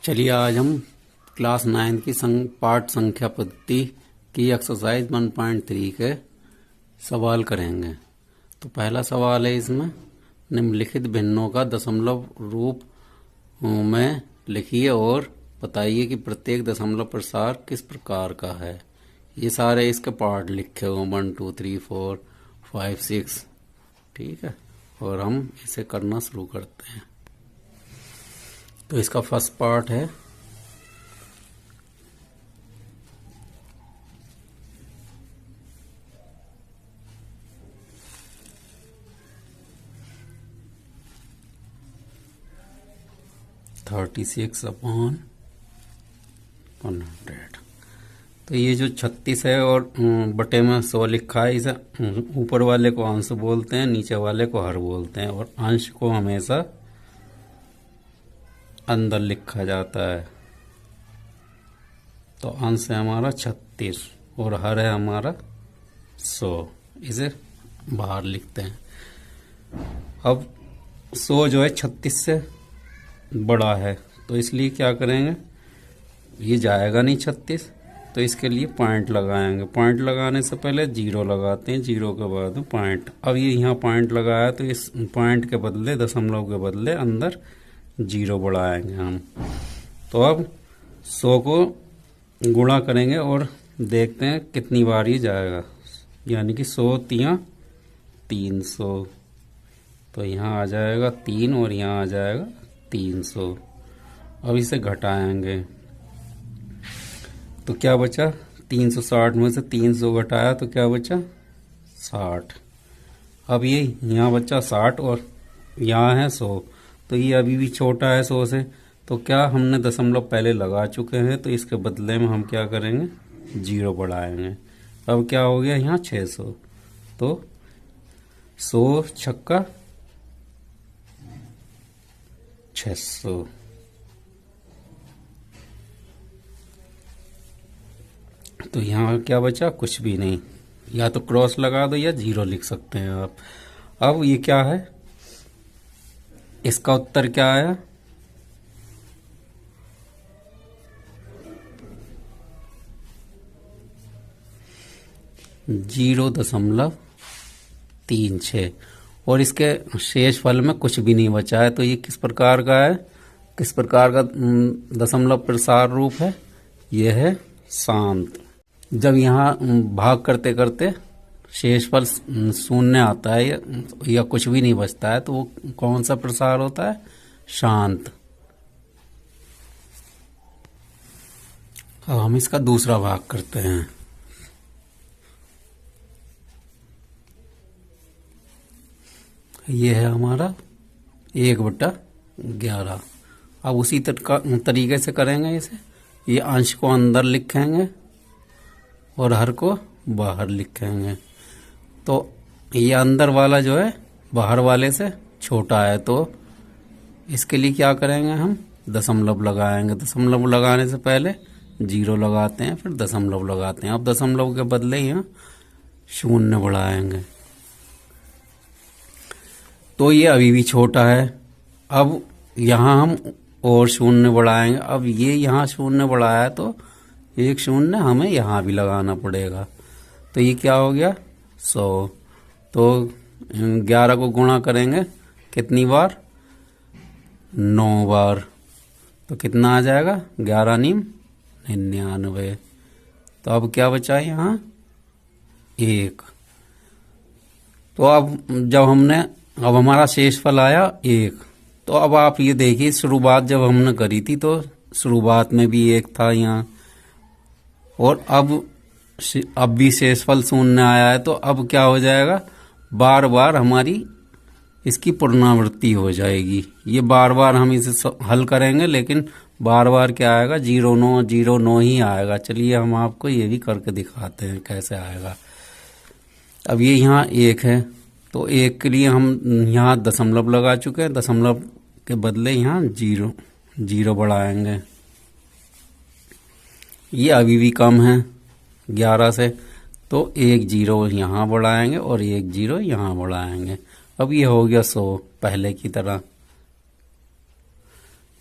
चलिए आज हम क्लास 9 की पाठ संख्या पद्धति की एक्सरसाइज 1.3 के सवाल करेंगे। तो पहला सवाल है इसमें निम्नलिखित भिन्नों का दशमलव रूप में लिखिए और बताइए कि प्रत्येक दशमलव प्रसार किस प्रकार का है। ये सारे इसके पार्ट लिखे हुए 1 2 3 4 5 6। ठीक है, और हम इसे करना शुरू करते हैं। तो इसका फर्स्ट पार्ट है (36/100). तो ये जो 36 है और बटे में 100 लिखा है, इसे ऊपर वाले को अंश बोलते हैं, नीचे वाले को हर बोलते हैं, और अंश को हमेशा अंदर लिखा जाता है। तो अंश है हमारा 36 और हर है हमारा 100, इसे बाहर लिखते हैं। अब 100 जो है 36 से बड़ा है, तो इसलिए क्या करेंगे, ये जाएगा नहीं 36, तो इसके लिए पॉइंट लगाएंगे। पॉइंट लगाने से पहले जीरो लगाते हैं, जीरो के बाद पॉइंट। अब ये यहाँ पॉइंट लगाया तो इस पॉइंट के बदले, दशमलव के बदले अंदर जीरो बढ़ाएंगे हम। तो अब 100 को गुणा करेंगे और देखते हैं कितनी बार ये जाएगा, यानी कि 100 तिया 300। तो यहाँ आ जाएगा 3 और यहाँ आ जाएगा 300। अब इसे घटाएंगे तो क्या बचा, 360 में से 300 घटाया तो क्या बचा, 60। अब ये यहाँ बचा 60 और यहाँ है 100, तो ये अभी भी छोटा है 100 से। तो क्या हमने दशमलव पहले लगा चुके हैं, तो इसके बदले में हम क्या करेंगे, जीरो बढ़ाएंगे। अब क्या हो गया यहाँ 600, तो 100 छक्का 600। तो यहाँ क्या बचा, कुछ भी नहीं, या तो क्रॉस लगा दो या जीरो लिख सकते हैं आप। अब ये क्या है, इसका उत्तर क्या आया, (0.36) और इसके शेष फल में कुछ भी नहीं बचा है। तो ये किस प्रकार का है, किस प्रकार का दशमलव प्रसार रूप है, यह है शांत। जब यहाँ भाग करते करते शेष फल शून्य आता है या कुछ भी नहीं बचता है, तो वो कौन सा प्रसार होता है, शांत। अब हम इसका दूसरा भाग करते हैं। ये है हमारा 1/11। अब उसी तरीके से करेंगे इसे, ये अंश को अंदर लिखेंगे और हर को बाहर लिखेंगे। तो ये अंदर वाला जो है बाहर वाले से छोटा है, तो इसके लिए क्या करेंगे, हम दशमलव लगाएंगे। दशमलव लगाने से पहले जीरो लगाते हैं, फिर दशमलव लगाते हैं। अब दशमलव के बदले यहाँ शून्य बढ़ाएंगे, तो ये अभी भी छोटा है। अब यहाँ हम और शून्य बढ़ाएंगे। अब ये यहाँ शून्य बढ़ाया तो एक शून्य हमें यहाँ भी लगाना पड़ेगा। तो ये क्या हो गया, 100। तो 11 को गुणा करेंगे कितनी बार, 9 बार। तो कितना आ जाएगा, 11 × 9 = 99। तो अब क्या बचा यहाँ, 1। तो अब जब हमने, अब हमारा शेषफल आया 1। तो अब आप ये देखिए, शुरुआत जब हमने करी थी तो शुरुआत में भी 1 था यहाँ, और अब भी शेषफल शून्य आया है। तो अब क्या हो जाएगा, बार बार हमारी इसकी पुनरावृत्ति हो जाएगी। ये बार बार हम इसे हल करेंगे, लेकिन बार बार क्या आएगा, 0 9 ही आएगा। चलिए हम आपको ये भी करके दिखाते हैं कैसे आएगा। अब ये यहाँ 1 है, तो 1 के लिए हम यहाँ दशमलव लगा चुके हैं, दशमलव के बदले यहाँ जीरो बढ़ाएंगे। ये अभी भी कम है 11 से, तो 1 0 यहाँ बढ़ाएंगे और 1 0 यहाँ बढ़ाएंगे। अब ये हो गया 100 पहले की तरह।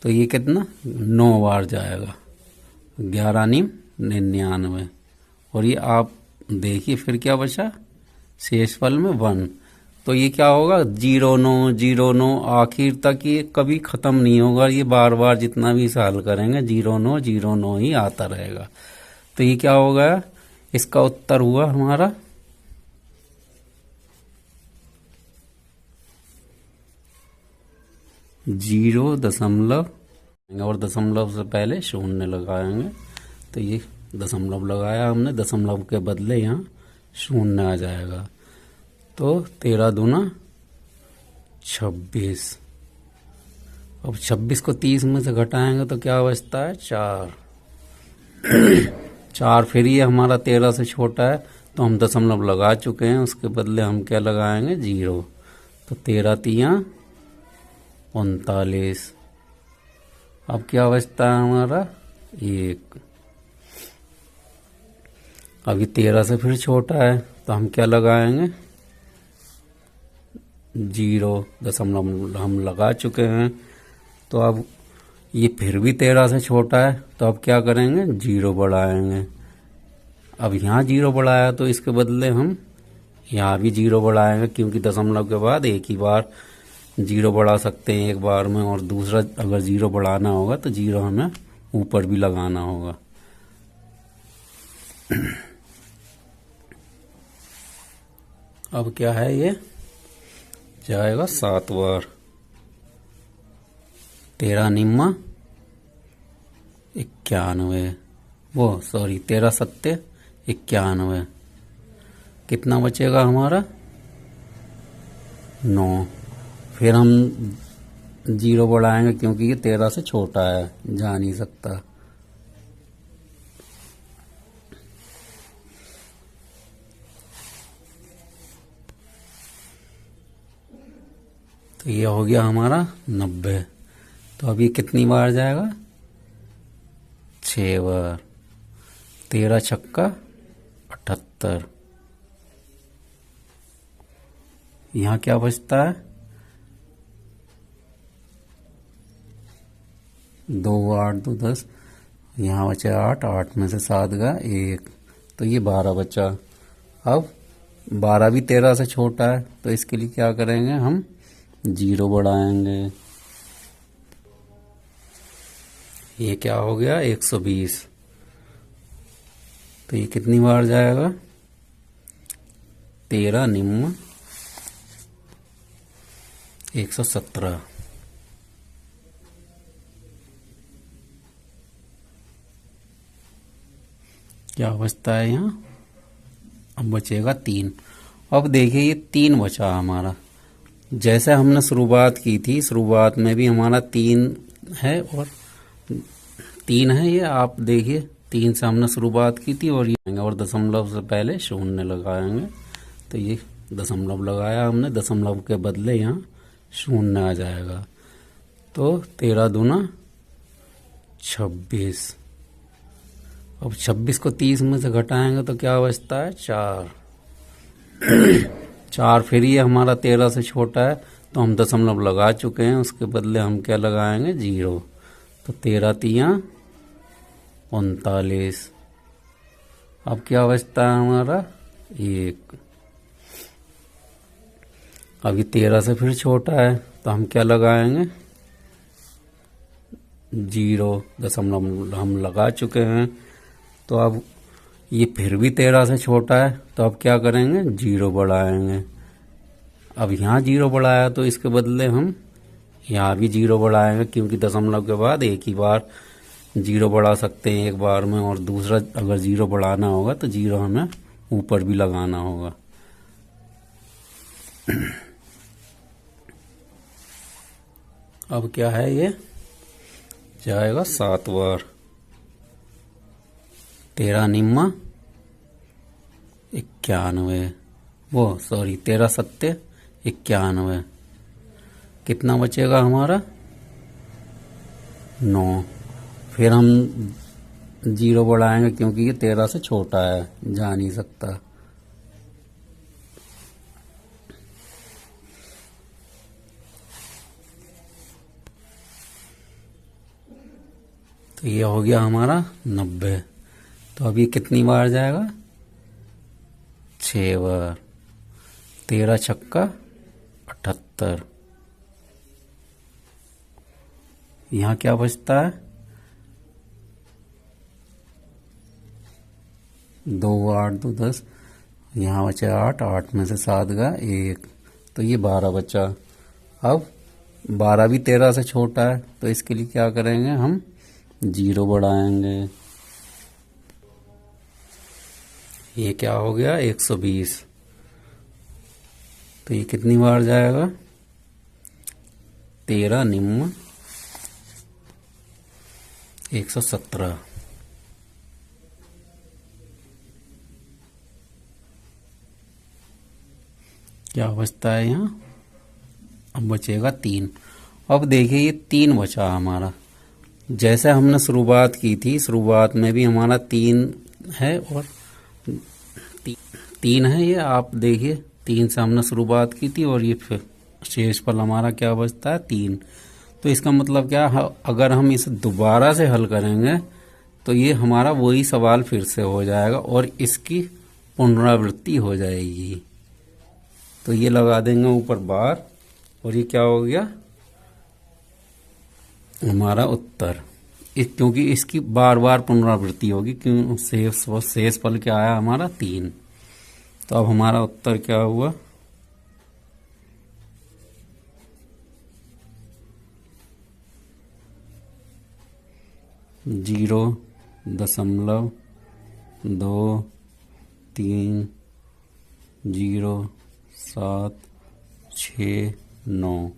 तो ये कितना 9 बार जाएगा, 11 नीम 99। और ये आप देखिए फिर क्या बचा शेषफल में 1। तो ये क्या होगा 0909, आखिर तक ये कभी खत्म नहीं होगा, ये बार बार जितना भी साल करेंगे 0909 ही आता रहेगा। तो ये क्या हो गया, इसका उत्तर हुआ हमारा 0 और दशमलव से पहले शून्य लगाएंगे। तो ये दशमलव लगाया हमने, दशमलव के बदले यहाँ शून्य आ जाएगा। तो 13 दूना 26। अब 26 को 30 में से घटाएंगे तो क्या बचता है 4। 4 फिर ये हमारा 13 से छोटा है, तो हम दशमलव लगा चुके हैं, उसके बदले हम क्या लगाएंगे 0। तो 13 तियां 39। अब क्या बचता है हमारा 1। अभी 13 से फिर छोटा है, तो हम क्या लगाएंगे 0, दशमलव हम लगा चुके हैं। तो अब ये फिर भी 13 से छोटा है, तो अब क्या करेंगे 0 बढ़ाएंगे। अब यहाँ 0 बढ़ाया तो इसके बदले हम यहाँ भी 0 बढ़ाएंगे, क्योंकि दशमलव के बाद एक ही बार 0 बढ़ा सकते हैं एक बार में, और दूसरा अगर 0 बढ़ाना होगा तो 0 हमें ऊपर भी लगाना होगा। अब क्या है ये जाएगा 7 बार। 13 निम्मा 91, 13 सत्ते 91। कितना बचेगा हमारा 9। फिर हम 0 बढ़ाएंगे, क्योंकि ये 13 से छोटा है, जा नहीं सकता। तो ये हो गया हमारा 90। तो अब ये कितनी बार जाएगा 6 बार। 13 छक्का 78। यहाँ क्या बचता है 2 8 2 10। यहाँ बचे 8, 8 में से 7 गया 1, तो ये 12 बचा। अब 12 भी 13 से छोटा है, तो इसके लिए क्या करेंगे हम 0 बढ़ाएंगे। ये क्या हो गया 120। तो ये कितनी बार जाएगा 13 निम्न 117। क्या बचता है यहाँ, अब बचेगा 3। अब देखिए ये 3 बचा हमारा। जैसे हमने शुरुआत की थी, शुरुआत में भी हमारा 3 है और 3 है। ये आप देखिए 3 से हमने शुरुआत की थी, और ये और दशमलव से पहले शून्य लगाएंगे। तो ये दशमलव लगाया हमने, दशमलव के बदले यहाँ शून्य आ जाएगा। तो 13 दूना 26। अब 26 को 30 में से घटाएंगे तो क्या बचता है 4। 4 फिर ये हमारा 13 से छोटा है, तो हम दशमलव लगा चुके हैं, उसके बदले हम क्या लगाएंगे 0। तो 13 तियां 39। अब क्या बचता है हमारा 1। अभी 13 से फिर छोटा है, तो हम क्या लगाएंगे 0, दशमलव हम लगा चुके हैं। तो अब ये फिर भी 13 से छोटा है, तो अब क्या करेंगे 0 बढ़ाएंगे। अब यहाँ 0 बढ़ाया तो इसके बदले हम यहाँ भी 0 बढ़ाएंगे, क्योंकि दशमलव के बाद एक ही बार 0 बढ़ा सकते हैं एक बार में, और दूसरा अगर 0 बढ़ाना होगा तो 0 हमें ऊपर भी लगाना होगा। अब क्या है ये जाएगा 7 बार। 13 निम्मा 91, 13 सत्ते 91। कितना बचेगा हमारा 9। फिर हम 0 बढ़ाएंगे, क्योंकि ये 13 से छोटा है, जा नहीं सकता। तो ये हो गया हमारा 90। तो अब ये कितनी बार जाएगा? 6 बार। 13 छक्का 78। यहाँ क्या बचता है? 2 8 2 10। यहाँ बचे 8, 8 में से 7 गया 1, तो ये 12 बचा। अब 12 भी 13 से छोटा है, तो इसके लिए क्या करेंगे? हम 0 बढ़ाएंगे। ये क्या हो गया? 120। तो ये कितनी बार जाएगा? 13 निम्न 117। क्या बचता है यहाँ? अब बचेगा 3। अब देखिए ये 3 बचा हमारा। जैसे हमने शुरुआत की थी, शुरुआत में भी हमारा 3 है और 3 है। ये आप देखिए 3 से हमने शुरुआत की थी और ये फिर शेषफल हमारा क्या बचता है? 3। तो इसका मतलब क्या, अगर हम इसे दोबारा से हल करेंगे तो ये हमारा वही सवाल फिर से हो जाएगा और इसकी पुनरावृत्ति हो जाएगी। तो ये लगा देंगे ऊपर बार और ये क्या हो गया? हमारा उत्तर। क्योंकि इसकी बार बार पुनरावृत्ति होगी, क्यों? शेष फल क्या आया हमारा? 3। तो अब हमारा उत्तर क्या हुआ? 0.230769।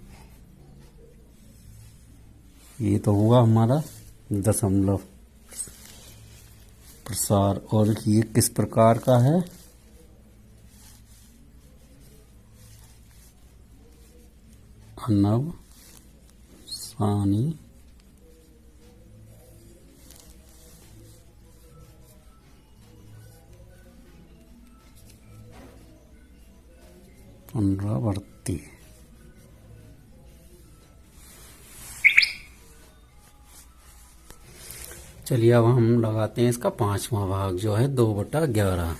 ये तो हुआ हमारा दशमलव प्रसार। और ये किस प्रकार का है? अनवसानी पुनरावृत्ति। चलिए अब हम लगाते हैं इसका 5वां भाग, जो है 2/11।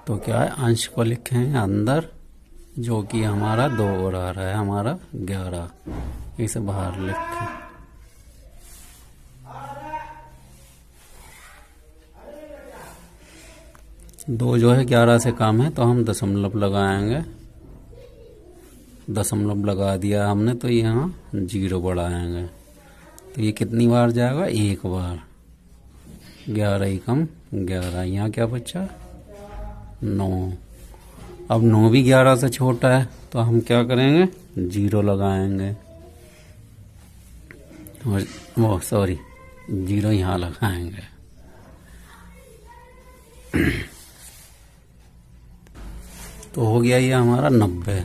तो क्या है? अंश को लिखें अंदर, जो कि हमारा 2 और आ रहा है हमारा 11। इसे बाहर लिखें। दो जो है 11 से कम है, तो हम दशमलव लगाएंगे। दशमलव लगा दिया हमने, तो यहाँ 0 बढ़ाएंगे। तो ये कितनी बार जाएगा? 1 बार। 11 ही कम 11। यहाँ क्या बचा? 9। अब 9 भी 11 से छोटा है, तो हम क्या करेंगे? 0 लगाएंगे। और वो सॉरी 0 यहाँ लगाएंगे। तो हो गया ये हमारा 90।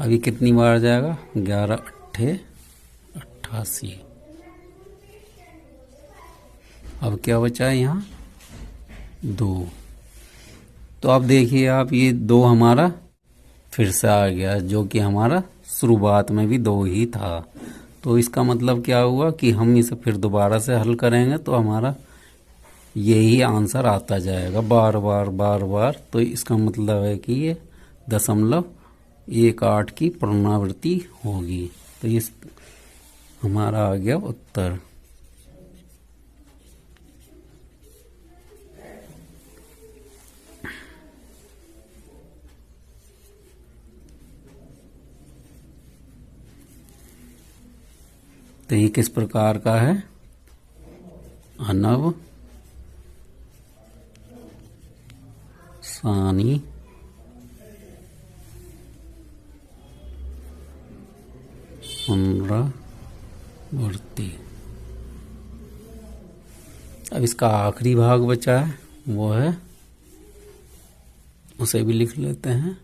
अभी कितनी बार जाएगा? 11 8 88। अब क्या बचा है यहाँ? 2। तो अब देखिए आप, ये 2 हमारा फिर से आ गया, जो कि हमारा शुरुआत में भी 2 ही था। तो इसका मतलब क्या हुआ कि हम इसे फिर दोबारा से हल करेंगे तो हमारा यही आंसर आता जाएगा बार बार बार बार। तो इसका मतलब है कि ये 0.18 की पुनरावृत्ति होगी। तो ये हमारा आ गया उत्तर। तो ये किस प्रकार का है? अनव सानी पुनरावृत्ति। अब इसका आखिरी भाग बचा है, वो है, उसे भी लिख लेते हैं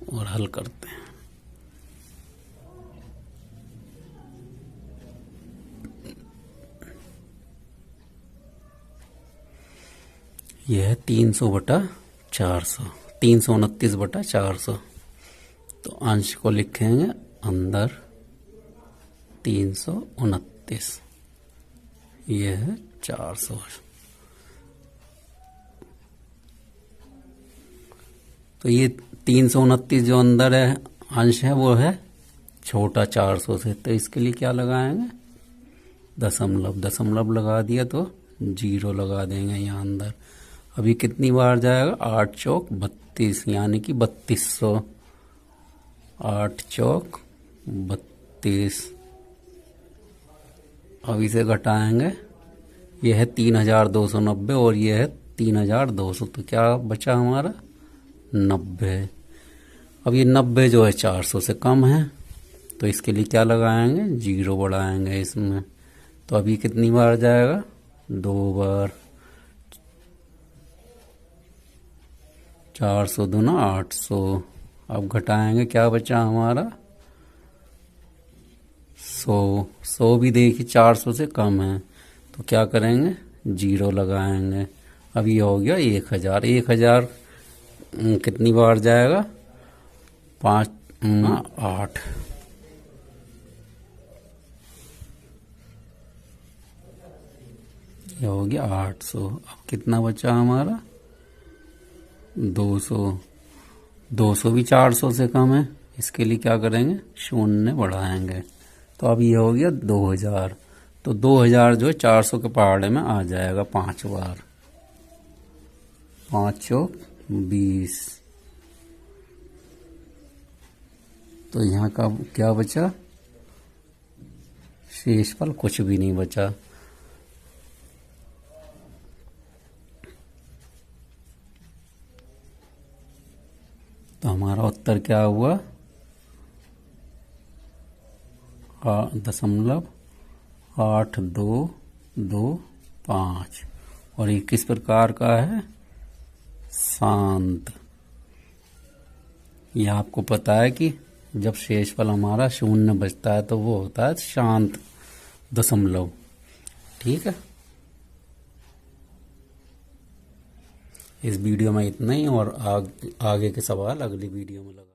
और हल करते हैं। यह है 300/400, 329/400। तो अंश को लिखेंगे अंदर 329, यह है 400। तो ये 329 जो अंदर है अंश है वो है छोटा 400 से, तो इसके लिए क्या लगाएंगे? दशमलव। दशमलव लगा दिया तो 0 लगा देंगे यहाँ अंदर। अभी कितनी बार जाएगा? 8 चौक 32, यानी कि 3200। 8 चौक 32। अब इसे घटाएंगे, यह है 3290 और यह है 3200, तो क्या बचा हमारा? 90। अब ये 90 जो है 400 से कम है, तो इसके लिए क्या लगाएंगे? 0 बढ़ाएंगे इसमें। तो अभी कितनी बार जाएगा? 2 बार। 400 दूना 800। अब घटाएंगे, क्या बचा हमारा? 100। 100 भी देखिए 400 से कम है, तो क्या करेंगे? 0 लगाएंगे। अब ये हो गया 1000। 1000 कितनी बार जाएगा? 5 8। ये हो गया 800। अब कितना बचा हमारा? 200। 200 भी 400 से कम है, इसके लिए क्या करेंगे? 0 बढ़ाएंगे। तो अब ये हो गया 2000। तो 2000 जो है 400 के पहाड़े में आ जाएगा 5 बार। 5 चौक 20। तो यहाँ का क्या बचा? शेषफल कुछ भी नहीं बचा। तो हमारा उत्तर क्या हुआ? 0.8225। और ये किस प्रकार का है? शांत। ये आपको पता है कि जब शेषफल हमारा 0 बचता है तो वो होता है शांत दशमलव। ठीक है, इस वीडियो में इतना ही, और आगे के सवाल अगली वीडियो में लगा।